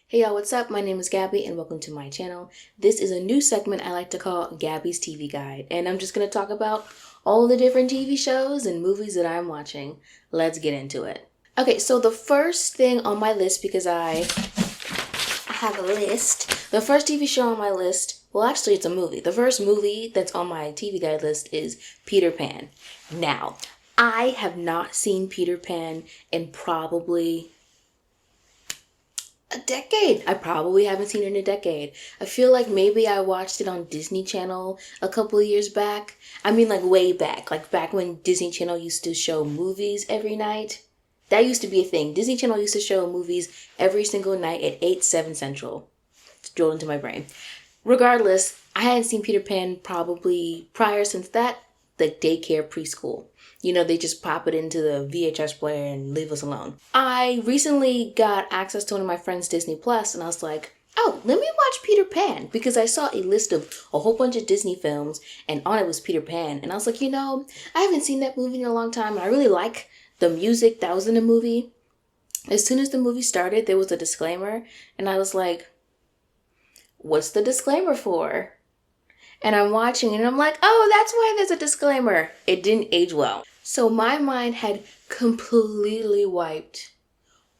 Hey y'all, what's up? My name is Gabbie and welcome to my channel. This is a new segment I like to call Gabbie's TV Guide, and I'm just going to talk about all the different TV shows and movies that I'm watching. Let's get into it. Okay, so the first thing on my list, because I have a list, the first TV show on my list, well actually it's a movie. The first movie that's on my TV Guide list is Peter Pan. Now, I have not seen Peter Pan in probably a decade. I probably haven't seen it in a decade. I feel like maybe I watched it on Disney Channel a couple of years back. I mean, like way back. Like back when Disney Channel used to show movies every night. That used to be a thing. Disney Channel used to show movies every single night at 8, 7 Central. It's drilled into my brain. Regardless, I hadn't seen Peter Pan probably prior since that, the daycare preschool. You know, they just pop it into the VHS player and leave us alone. I recently got access to one of my friend's Disney Plus and I was like, oh, let me watch Peter Pan, because I saw a list of a whole bunch of Disney films and on it was Peter Pan. And I was like, you know, I haven't seen that movie in a long time and I really like the music that was in the movie. As soon as the movie started, there was a disclaimer and I was like, what's the disclaimer for? And I'm watching and I'm like, oh, that's why there's a disclaimer. It didn't age well. So my mind had completely wiped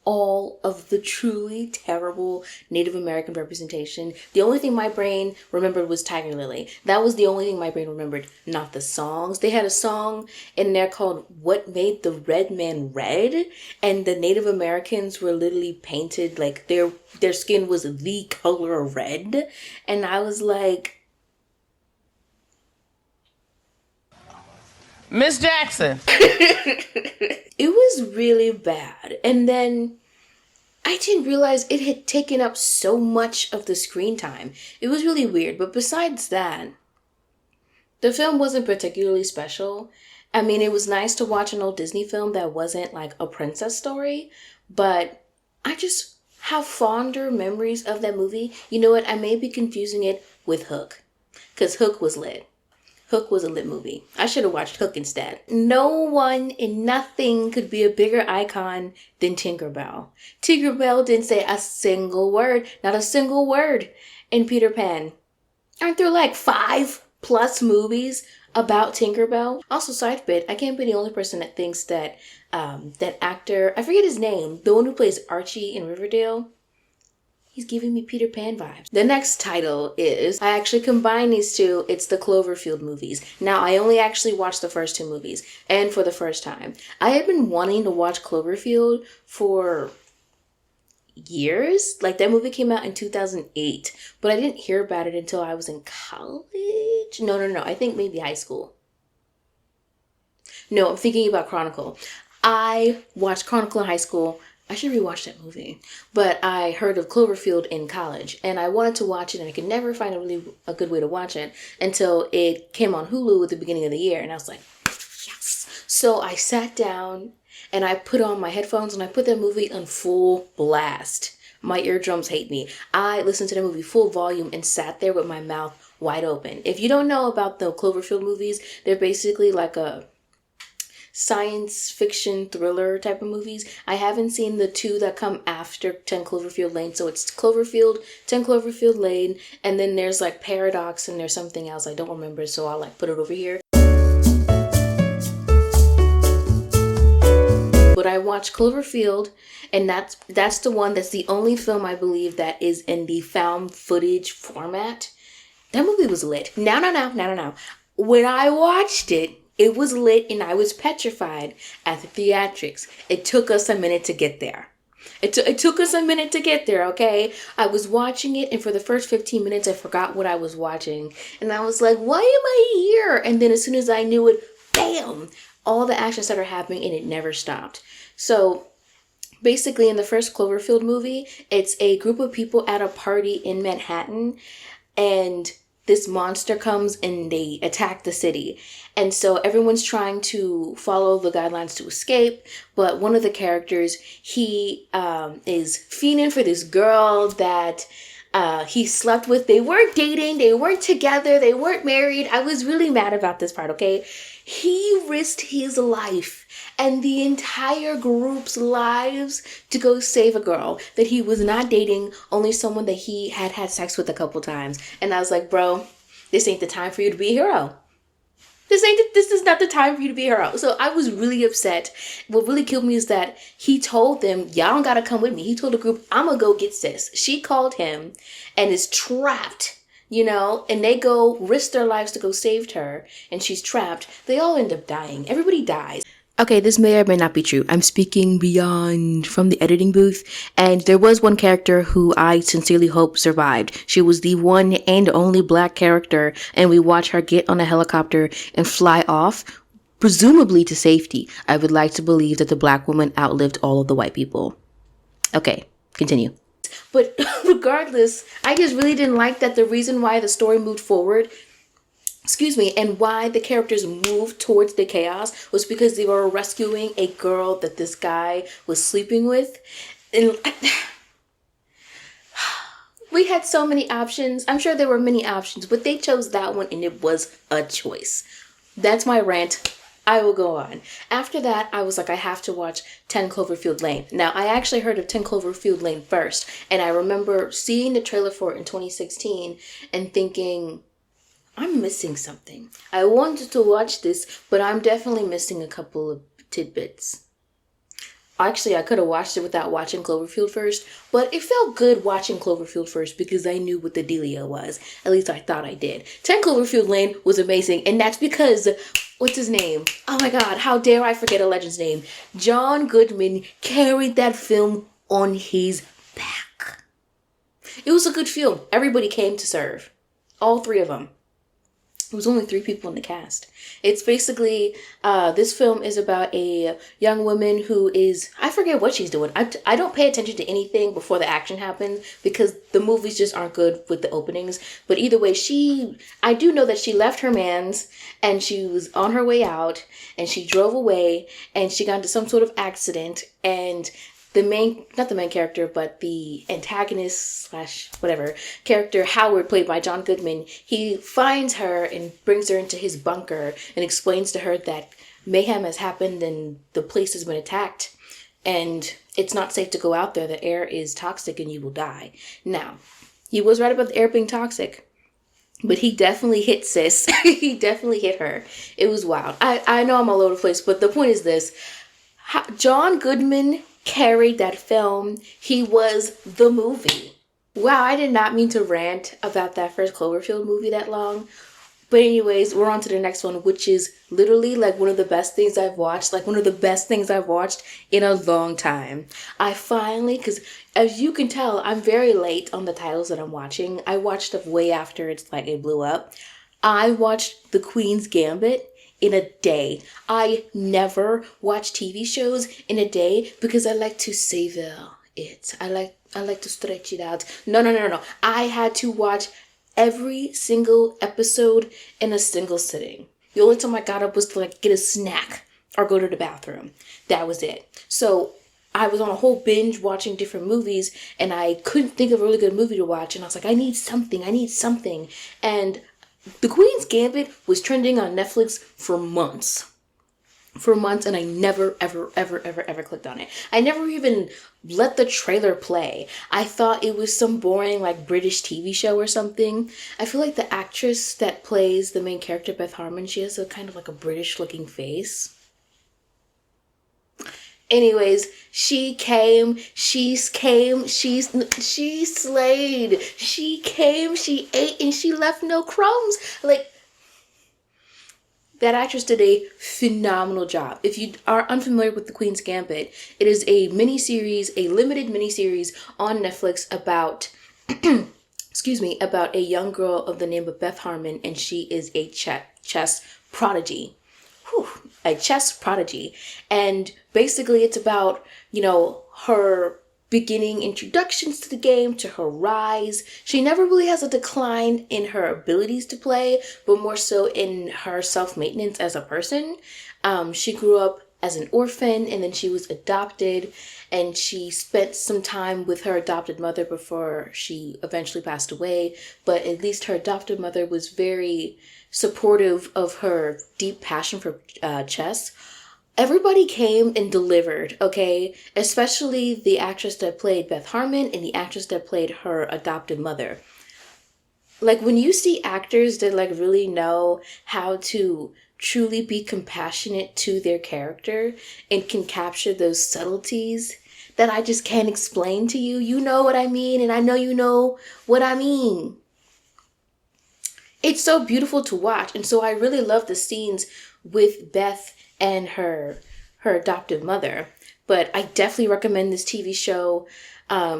all of the truly terrible Native American representation. The only thing my brain remembered was Tiger Lily. That was the only thing my brain remembered, not the songs. They had a song in there called What Made the Red Man Red? And the Native Americans were literally painted like their skin was the color of red. And I was like, Miss Jackson. it was really bad. And then I didn't realize it had taken up so much of the screen time. It was really weird. But besides that, the film wasn't particularly special. I mean, it was nice to watch an old Disney film that wasn't like a princess story, but I just have fonder memories of that movie. You know what? I may be confusing it with Hook, because Hook was lit. Hook was a lit movie. I should have watched Hook instead. No one and nothing could be a bigger icon than Tinkerbell. Tinkerbell didn't say a single word, not a single word in Peter Pan. Aren't there like 5+ movies about Tinkerbell? Also, side bit, I can't be the only person that thinks that that actor, I forget his name, the one who plays Archie in Riverdale, he's giving me Peter Pan vibes. The next title is, I actually combine these two, it's the Cloverfield movies. Now, I only actually watched the first 2 movies, and for the first time. I had been wanting to watch Cloverfield for years. Like, that movie came out in 2008, but I didn't hear about it until I was in college. No, I think maybe high school. No, I'm thinking about Chronicle. I watched Chronicle in high school. I should rewatch that movie. But I heard of Cloverfield in college and I wanted to watch it and I could never find a good way to watch it until it came on Hulu at the beginning of the year. And I was like, yes. So I sat down and I put on my headphones and I put that movie on full blast. My eardrums hate me. I listened to the movie full volume and sat there with my mouth wide open. If you don't know about the Cloverfield movies, they're basically like a science fiction thriller type of movies. I haven't seen the 2 that come after 10 Cloverfield Lane. So it's Cloverfield, 10 Cloverfield Lane, and then there's like Paradox and there's something else I don't remember, so I'll like put it over here. But I watched Cloverfield, and that's the one that's the only film I believe that is in the found footage format. That movie was lit. No. When I watched it, it was lit and I was petrified at the theatrics. It took us a minute to get there. It took us a minute to get there, okay? I was watching it and for the first 15 minutes I forgot what I was watching. And I was like, why am I here? And then as soon as I knew it, bam! All the action started happening and it never stopped. So basically in the first Cloverfield movie, it's a group of people at a party in Manhattan and this monster comes and they attack the city. And so everyone's trying to follow the guidelines to escape. But one of the characters, he is fiending for this girl that he slept with. They weren't dating, they weren't together, they weren't married. I was really mad about this part, okay? He risked his life and the entire group's lives to go save a girl that he was not dating, only someone that he had had sex with a couple times. And I was like, bro, this ain't the time for you to be a hero. This is not the time for you to be a hero. So I was really upset. What really killed me is that he told them, y'all don't gotta come with me. He told the group, I'm gonna go get sis. She called him and is trapped, and they go risk their lives to go save her, and she's trapped. They all end up dying. Everybody dies. Okay, this may or may not be true. I'm speaking beyond from the editing booth, and there was one character who I sincerely hope survived. She was the one and only black character, and we watch her get on a helicopter and fly off, presumably to safety. I would like to believe that the black woman outlived all of the white people. Okay, continue. But regardless, I just really didn't like that the reason why the story moved forward, and why the characters moved towards the chaos was because they were rescuing a girl that this guy was sleeping with. And we had so many options. I'm sure there were many options, but they chose that one, and it was a choice. That's my rant. I will go on. After that, I was like, I have to watch 10 Cloverfield Lane. Now, I actually heard of 10 Cloverfield Lane first, and I remember seeing the trailer for it in 2016 and thinking, I'm missing something. I wanted to watch this, but I'm definitely missing a couple of tidbits. Actually, I could have watched it without watching Cloverfield first, but it felt good watching Cloverfield first because I knew what the dealio was. At least I thought I did. 10 Cloverfield Lane was amazing, and that's because, what's his name? Oh my god, how dare I forget a legend's name? John Goodman carried that film on his back. It was a good film. Everybody came to serve. All three of them. It was only 3 people in the cast. It's basically, this film is about a young woman who is, I forget what she's doing. I don't pay attention to anything before the action happens because the movies just aren't good with the openings. But either way, I do know that she left her man's and she was on her way out and she drove away and she got into some sort of accident, and not the main character, but the antagonist / whatever character, Howard, played by John Goodman, he finds her and brings her into his bunker and explains to her that mayhem has happened and the place has been attacked and it's not safe to go out there. The air is toxic and you will die. Now, he was right about the air being toxic, but he definitely hit sis. He definitely hit her. It was wild. I know I'm all over the place, but the point is this. John Goodman carried that film. He was the movie. Wow, I did not mean to rant about that first Cloverfield movie that long. But anyways, we're on to the next one, which is literally like one of the best things I've watched. Like one of the best things I've watched in a long time. I finally, because as you can tell, I'm very late on the titles that I'm watching. I watched stuff way after it blew up. I watched The Queen's Gambit in a day. I never watch TV shows in a day because I like to savor it. I like to stretch it out. No. I had to watch every single episode in a single sitting. The only time I got up was to get a snack or go to the bathroom. That was it. So I was on a whole binge watching different movies and I couldn't think of a really good movie to watch. And I was like, I need something. And The Queen's Gambit was trending on Netflix for months. And I never, ever clicked on it. I never even let the trailer play. I thought it was some boring, British TV show or something. I feel like the actress that plays the main character, Beth Harmon, she has a kind of a British-looking face. Anyways, she slayed, she came, she ate, and she left no crumbs. That actress did a phenomenal job. If you are unfamiliar with The Queen's Gambit, it is a limited miniseries on Netflix about, about a young girl of the name of Beth Harmon, and she is a chess prodigy. A chess prodigy. And basically it's about, her beginning introductions to the game, to her rise. She never really has a decline in her abilities to play, but more so in her self-maintenance as a person. She grew up as an orphan, and then she was adopted, and she spent some time with her adopted mother before she eventually passed away. But at least her adopted mother was very supportive of her deep passion for chess. Everybody came and delivered, okay? Especially the actress that played Beth Harmon and the actress that played her adopted mother. Like, when you see actors that like really know how to truly be compassionate to their character and can capture those subtleties that I just can't explain to you, you know what I mean, and I know you know what I mean. It's so beautiful to watch. And so I really love the scenes with Beth and her adoptive mother. But I definitely recommend this TV show.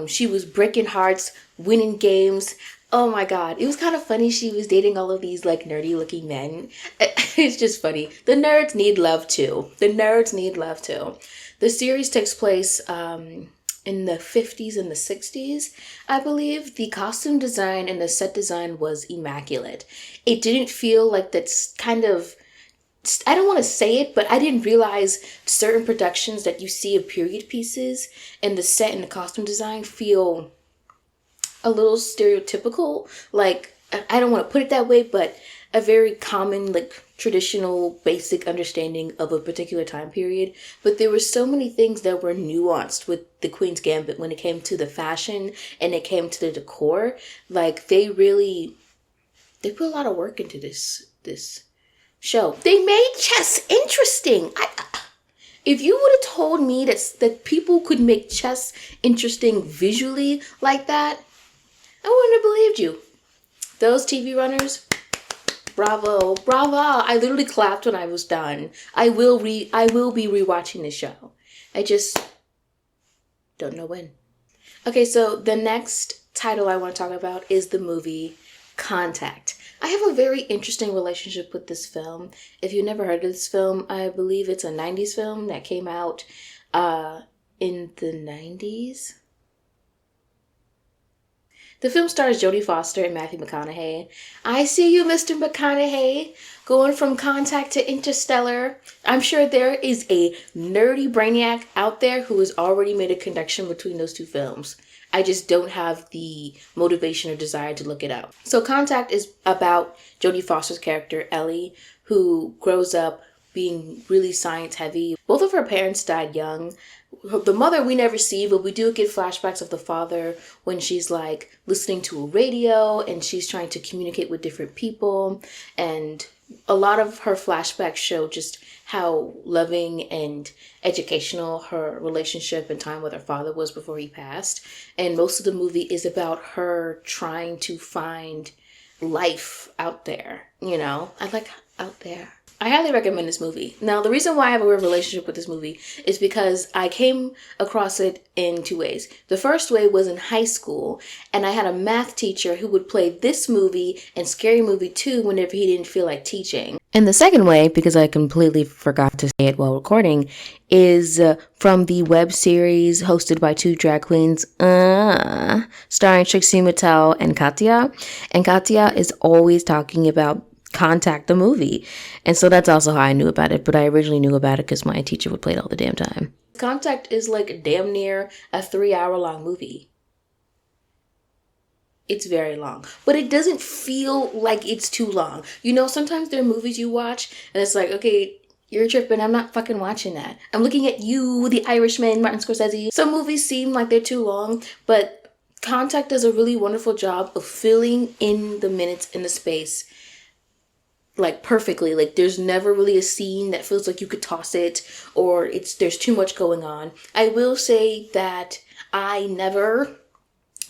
She was breaking hearts, winning games. Oh my God. It was kind of funny. She was dating all of these like nerdy looking men. It's just funny. The nerds need love too. The nerds need love too. The series takes place in the 50s and the 60s, I believe. The costume design and the set design was immaculate. It didn't feel like that's kind of, I don't want to say it, but I didn't realize certain productions that you see of period pieces and the set and the costume design feel a little stereotypical. Like, I don't want to put it that way, but a very common, like, traditional, basic understanding of a particular time period. But there were so many things that were nuanced with the Queen's Gambit when it came to the fashion and it came to the decor. Like, they put a lot of work into this show. They made chess interesting. If you would have told me that people could make chess interesting visually like that, I wouldn't have believed you. Those TV runners, bravo, bravo. I literally clapped when I was done. I will be rewatching this show. I just don't know when. Okay, so the next title I want to talk about is the movie Contact. I have a very interesting relationship with this film. If you've never heard of this film, I believe it's a 90s film that came out in the 90s. The film stars Jodie Foster and Matthew McConaughey. I see you, Mr. McConaughey, going from Contact to Interstellar. I'm sure there is a nerdy brainiac out there who has already made a connection between those two films. I just don't have the motivation or desire to look it up. So Contact is about Jodie Foster's character, Ellie, who grows up being really science heavy. Both of her parents died young. The mother we never see, but we do get flashbacks of the father when she's like listening to a radio and she's trying to communicate with different people. And a lot of her flashbacks show just how loving and educational her relationship and time with her father was before he passed. And most of the movie is about her trying to find life out there. You know, I like out there. I highly recommend this movie. Now, the reason why I have a weird relationship with this movie is because I came across it in two ways. The first way was in high school, and I had a math teacher who would play this movie and Scary Movie 2 whenever he didn't feel like teaching. And the second way, because I completely forgot to say it while recording, is from the web series hosted by two drag queens, starring Trixie Mattel and Katya. And Katya is always talking about Contact, the movie. And so that's also how I knew about it. But I originally knew about it because my teacher would play it all the damn time. Contact is like damn near a 3-hour-long movie. It's very long. But it doesn't feel like it's too long. You know, sometimes there are movies you watch and it's like, okay, you're tripping. I'm not fucking watching that. I'm looking at you, The Irishman, Martin Scorsese. Some movies seem like they're too long, but Contact does a really wonderful job of filling in the minutes in the space like perfectly. Like there's never really a scene that feels like you could toss it or there's too much going on. I will say that I've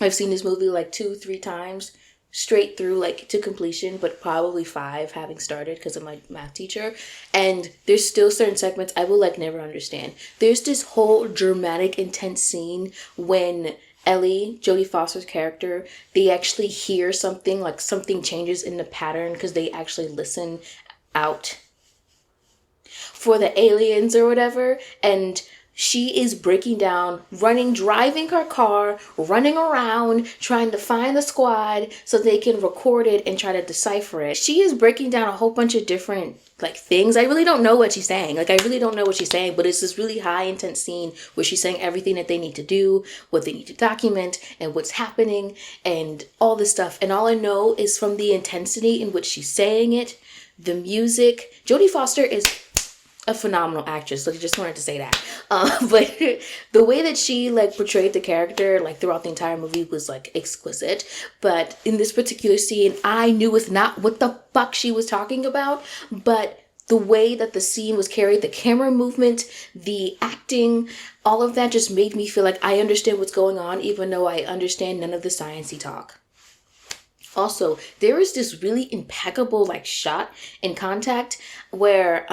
seen this movie like 2-3 times straight through, like to completion, but probably 5 having started because of my math teacher. And there's still certain segments I will like never understand. There's this whole dramatic, intense scene when Ellie, Jodie Foster's character, they actually hear something, like something changes in the pattern because they actually listen out for the aliens or whatever. And She is breaking down, driving her car, running around, trying to find the squad so they can record it and try to decipher it. She is breaking down a whole bunch of different things. I really don't know what she's saying. I really don't know what she's saying, but it's this really high intense scene where she's saying everything that they need to do, what they need to document, and what's happening, and all this stuff. And all I know is from the intensity in which she's saying it, the music. Jodie Foster is a phenomenal actress, so I just wanted to say that. But the way that she portrayed the character throughout the entire movie was exquisite. But in this particular scene, I knew it's not what the fuck she was talking about, but the way that the scene was carried, the camera movement, the acting, all of that just made me feel like I understand what's going on, even though I understand none of the sciencey talk. Also, there is this really impeccable shot in Contact where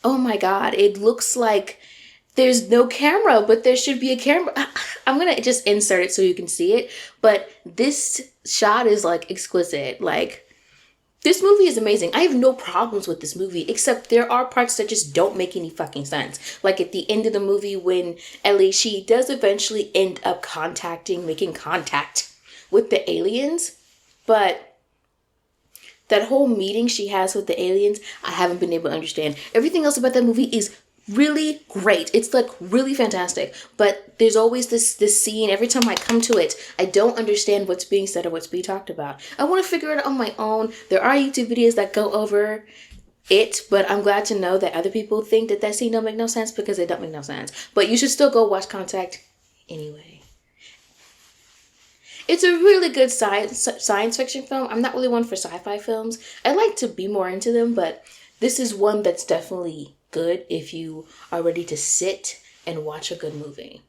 oh my god, it looks like there's no camera, but there should be a camera. I'm gonna just insert it so you can see it, but this shot is exquisite. This movie is amazing. I have no problems with this movie, except there are parts that just don't make any fucking sense. At the end of the movie when Ellie, she does eventually end up making contact with the aliens, but that whole meeting she has with the aliens, I haven't been able to understand. Everything else about that movie is really great. It's really fantastic. But there's always this scene, every time I come to it, I don't understand what's being said or what's being talked about. I want to figure it out on my own. There are YouTube videos that go over it, but I'm glad to know that other people think that scene don't make no sense, because it don't make no sense. But you should still go watch Contact anyway. It's a really good science fiction film. I'm not really one for sci-fi films. I like to be more into them, but this is one that's definitely good if you are ready to sit and watch a good movie.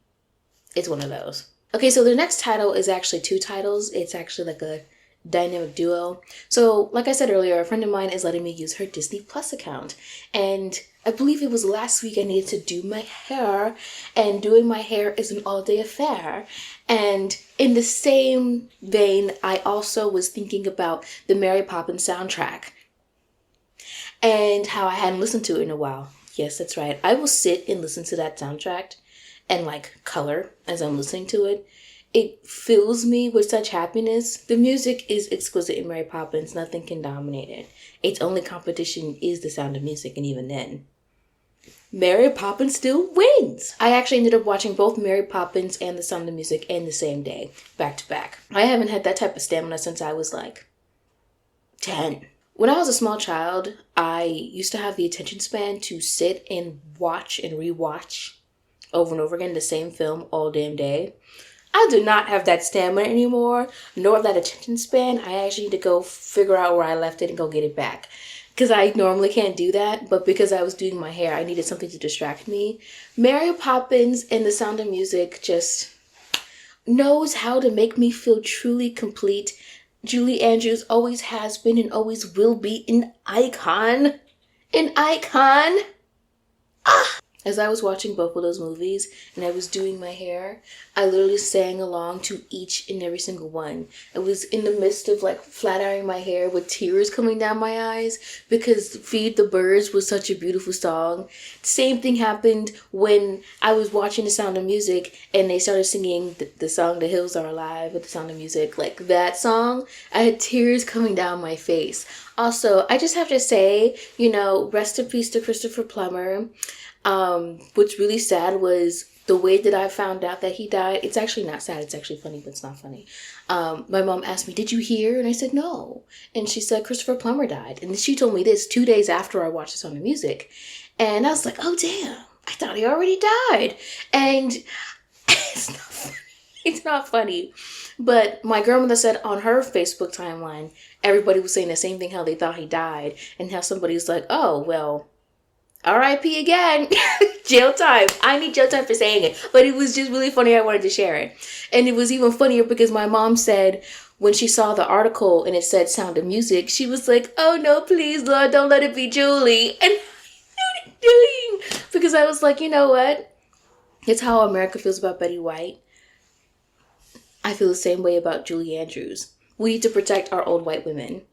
It's one of those. Okay, so the next title is actually two titles. It's actually a dynamic duo. So, like I said earlier, a friend of mine is letting me use her Disney Plus account. And I believe it was last week I needed to do my hair, and doing my hair is an all-day affair. And in the same vein, I also was thinking about the Mary Poppins soundtrack and how I hadn't listened to it in a while. Yes, that's right. I will sit and listen to that soundtrack and color as I'm listening to it. It fills me with such happiness. The music is exquisite in Mary Poppins. Nothing can dominate it. Its only competition is the Sound of Music, and even then, Mary Poppins still wins. I actually ended up watching both Mary Poppins and The Sound of Music in the same day, back to back. I haven't had that type of stamina since I was 10. When I was a small child, I used to have the attention span to sit and watch and rewatch over and over again the same film all damn day. I do not have that stamina anymore, nor that attention span. I actually need to go figure out where I left it and go get it back. Because I normally can't do that, but because I was doing my hair, I needed something to distract me. Mary Poppins and The Sound of Music just knows how to make me feel truly complete. Julie Andrews always has been and always will be an icon. An icon! Ah! As I was watching both of those movies and I was doing my hair, I literally sang along to each and every single one. I was in the midst of flat ironing my hair with tears coming down my eyes because Feed the Birds was such a beautiful song. Same thing happened when I was watching The Sound of Music and they started singing the song The Hills Are Alive with The Sound of Music. That song, I had tears coming down my face. Also, I just have to say, rest in peace to Christopher Plummer. What's really sad was the way that I found out that he died. It's actually not sad. It's actually funny, but it's not funny. My mom asked me, "Did you hear?" And I said, "No." And she said, "Christopher Plummer died." And she told me this 2 days after I watched The Sound of Music. And I was like, oh, damn. I thought he already died. And it's not funny. It's not funny. But my grandmother said on her Facebook timeline, everybody was saying the same thing, how they thought he died. And how somebody was like, oh, well, R.I.P. again. Jail time. I need jail time for saying it. But it was just really funny. I wanted to share it. And it was even funnier because my mom said when she saw the article and it said Sound of Music, she was like, oh no, please, Lord, don't let it be Julie. And what are you doing? Because I was like, you know what? It's how America feels about Betty White. I feel the same way about Julie Andrews. We need to protect our old white women.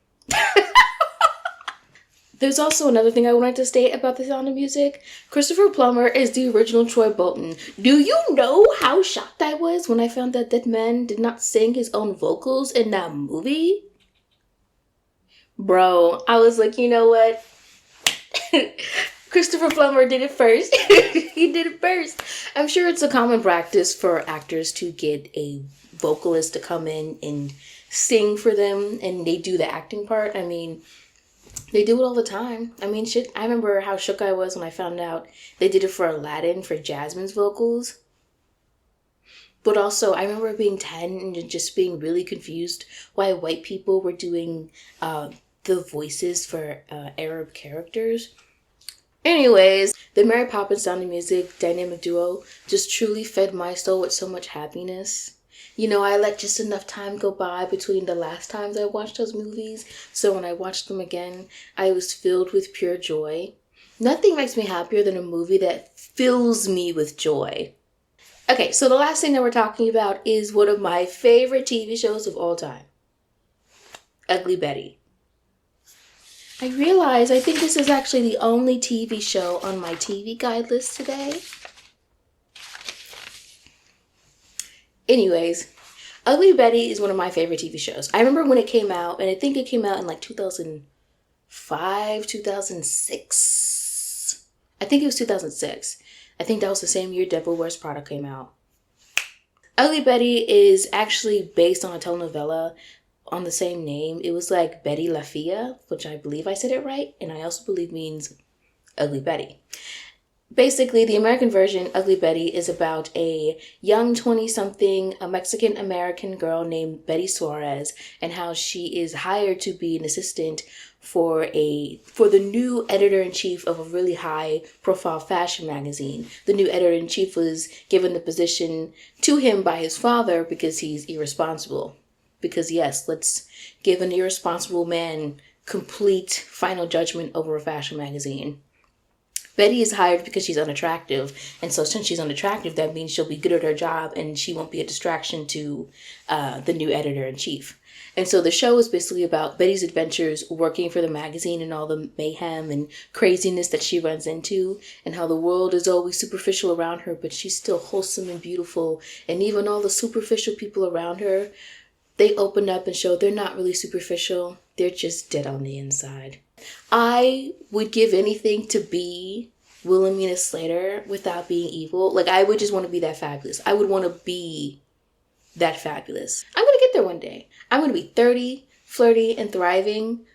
There's also another thing I wanted to state about The Sound of Music. Christopher Plummer is the original Troy Bolton. Do you know how shocked I was when I found out that man did not sing his own vocals in that movie? Bro, I was like, you know what? Christopher Plummer did it first. He did it first. I'm sure it's a common practice for actors to get a vocalist to come in and sing for them, and they do the acting part. I mean, they do it all the time. I mean, shit, I remember how shook I was when I found out they did it for Aladdin for Jasmine's vocals. But also, I remember being 10 and just being really confused why white people were doing the voices for Arab characters. Anyways, the Mary Poppins Sound of Music dynamic duo just truly fed my soul with so much happiness. You know, I let just enough time go by between the last times I watched those movies, so when I watched them again, I was filled with pure joy. Nothing makes me happier than a movie that fills me with joy. Okay, so the last thing that we're talking about is one of my favorite TV shows of all time. Ugly Betty. I realize I think this is actually the only TV show on my TV guide list today. Anyways, Ugly Betty is one of my favorite TV shows. I remember when it came out, and I think it came out in like 2005, 2006. I think it was 2006. I think that was the same year Devil Wears Prada came out. Ugly Betty is actually based on a telenovela on the same name. It was like Betty La Fea, which I believe I said it right, and I also believe means Ugly Betty. Basically, the American version, Ugly Betty, is about a young 20-something, a Mexican-American girl named Betty Suarez, and how she is hired to be an assistant for the new editor-in-chief of a really high-profile fashion magazine. The new editor-in-chief was given the position to him by his father because he's irresponsible. Because yes, let's give an irresponsible man complete final judgment over a fashion magazine. Betty is hired because she's unattractive, and so since she's unattractive, that means she'll be good at her job and she won't be a distraction to the new editor-in-chief. And so the show is basically about Betty's adventures working for the magazine and all the mayhem and craziness that she runs into, and how the world is always superficial around her, but she's still wholesome and beautiful, and even all the superficial people around her, they open up and show they're not really superficial, they're just dead on the inside. I would give anything to be Wilhelmina Slater without being evil. Like, I would just want to be that fabulous. I would want to be that fabulous. I'm going to get there one day. I'm going to be 30, flirty, and thriving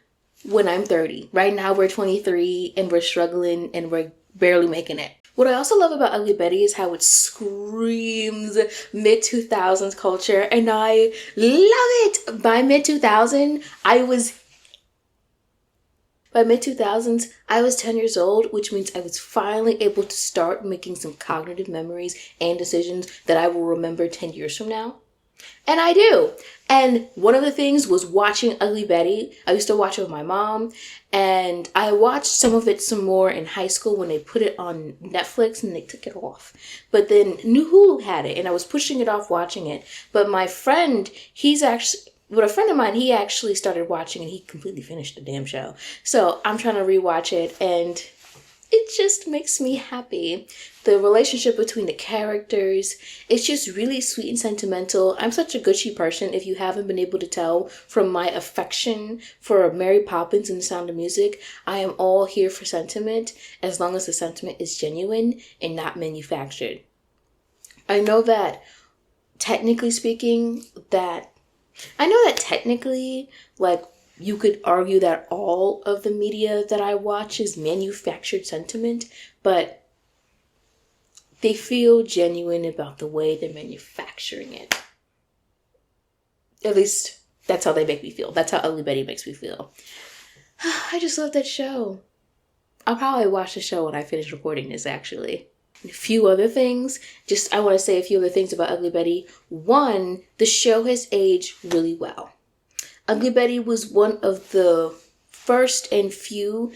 when I'm 30. Right now, we're 23, and we're struggling, and we're barely making it. What I also love about Ugly Betty is how it screams mid-2000s culture, and I love it. By mid-2000s, I was 10 years old, which means I was finally able to start making some cognitive memories and decisions that I will remember 10 years from now. And I do. And one of the things was watching Ugly Betty. I used to watch it with my mom, and I watched some of it some more in high school when they put it on Netflix and they took it off. But then New Hulu had it, and I was pushing it off watching it. But my friend, a friend of mine, he actually started watching and he completely finished the damn show. So I'm trying to rewatch it, and it just makes me happy. The relationship between the characters, it's just really sweet and sentimental. I'm such a gushy person, if you haven't been able to tell from my affection for Mary Poppins and The Sound of Music. I am all here for sentiment, as long as the sentiment is genuine and not manufactured. I know that technically, like, you could argue that all of the media that I watch is manufactured sentiment, but they feel genuine about the way they're manufacturing it. At least, that's how they make me feel. That's how Ugly Betty makes me feel. I just love that show. I'll probably watch the show when I finish recording this, actually. A few other things. I want to say a few other things about Ugly Betty. One, the show has aged really well. Ugly Betty was one of the first and few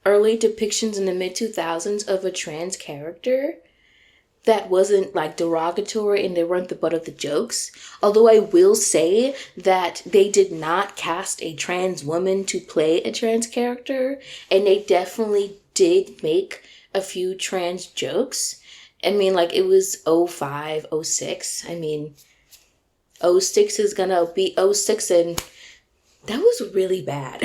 early depictions in the mid-2000s of a trans character. that wasn't like derogatory and they weren't the butt of the jokes. Although I will say that they did not cast a trans woman to play a trans character, and they definitely did make a few trans jokes. I mean, like, it was 05, 06. I mean, 06 is gonna be 06, and that was really bad.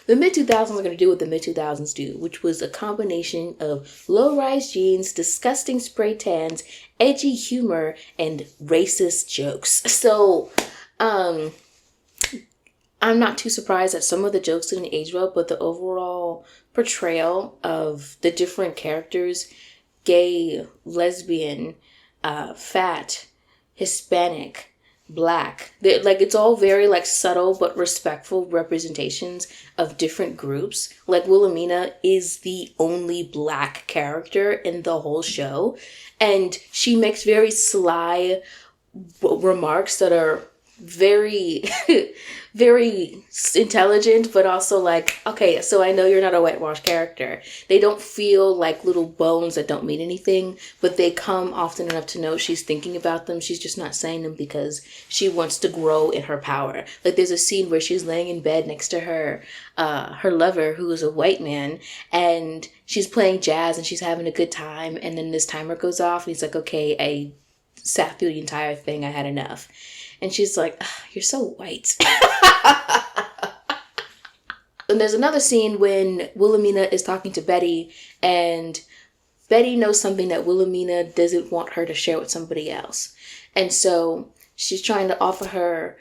The mid-2000s are going to do what the mid-2000s do, which was a combination of low-rise jeans, disgusting spray tans, edgy humor, and racist jokes. So, I'm not too surprised that some of the jokes didn't age well, but the overall portrayal of the different characters, gay, lesbian, fat, Hispanic, Black, like, it's all very like subtle but respectful representations of different groups. Like, Wilhelmina is the only Black character in the whole show, and she makes very sly remarks that are very very intelligent, but also like, okay, so I know you're not a whitewash character. They don't feel like little bones that don't mean anything, but they come often enough to know she's thinking about them. She's just not saying them because she wants to grow in her power. Like, there's a scene where she's laying in bed next to her lover, who is a white man, and she's playing jazz and she's having a good time, and then this timer goes off and he's like, okay, I sat through the entire thing, I had enough. And she's like, you're so white. And there's another scene when Wilhelmina is talking to Betty, and Betty knows something that Wilhelmina doesn't want her to share with somebody else. And so she's trying to offer her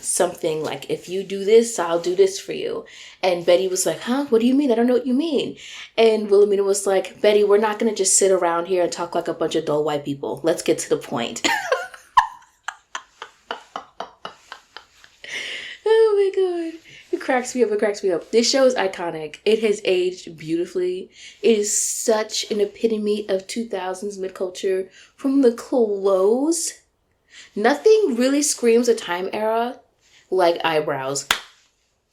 something like, if you do this, I'll do this for you. And Betty was like, huh? What do you mean? I don't know what you mean. And Wilhelmina was like, Betty, we're not going to just sit around here and talk like a bunch of dull white people. Let's get to the point. Oh my god. It cracks me up. It cracks me up. This show is iconic. It has aged beautifully. It is such an epitome of 2000s mid-culture. From the clothes. Nothing really screams a time era like eyebrows.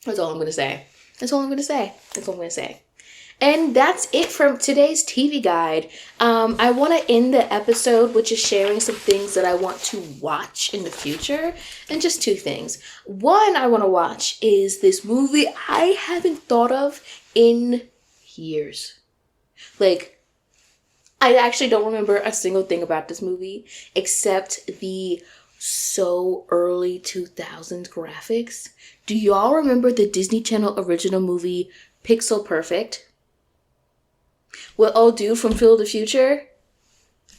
That's all I'm going to say. That's all I'm going to say. That's all I'm going to say. And that's it from today's TV guide. I want to end the episode with just sharing some things that I want to watch in the future. And just two things. One I want to watch is this movie I haven't thought of in years. Like, I actually don't remember a single thing about this movie except the so early 2000s graphics. Do y'all remember the Disney Channel original movie Pixel Perfect? What old dude from Phil the Future?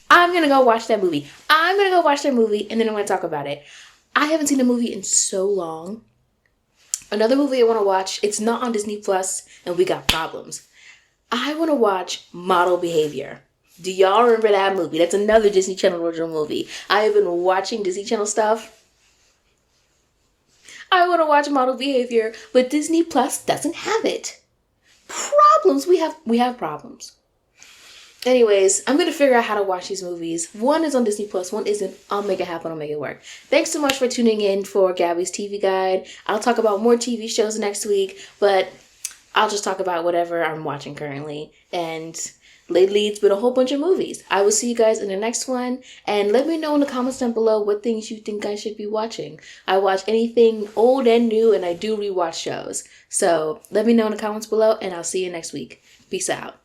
I'm going to go watch that movie. I'm going to go watch that movie, and then I'm going to talk about it. I haven't seen a movie in so long. Another movie I want to watch, it's not on Disney Plus, and we got problems. I want to watch Model Behavior. Do y'all remember that movie? That's another Disney Channel original movie. I have been watching Disney Channel stuff. I want to watch Model Behavior, but Disney Plus doesn't have it. Problems. We have problems. Anyways, I'm going to figure out how to watch these movies. One is on Disney Plus, one isn't. I'll make it happen. I'll make it work. Thanks so much for tuning in for Gabbie's TV Guide. I'll talk about more TV shows next week, but I'll just talk about whatever I'm watching currently. And lately, it's been a whole bunch of movies. I will see you guys in the next one. And let me know in the comments down below what things you think I should be watching. I watch anything old and new, and I do rewatch shows. So let me know in the comments below, and I'll see you next week. Peace out.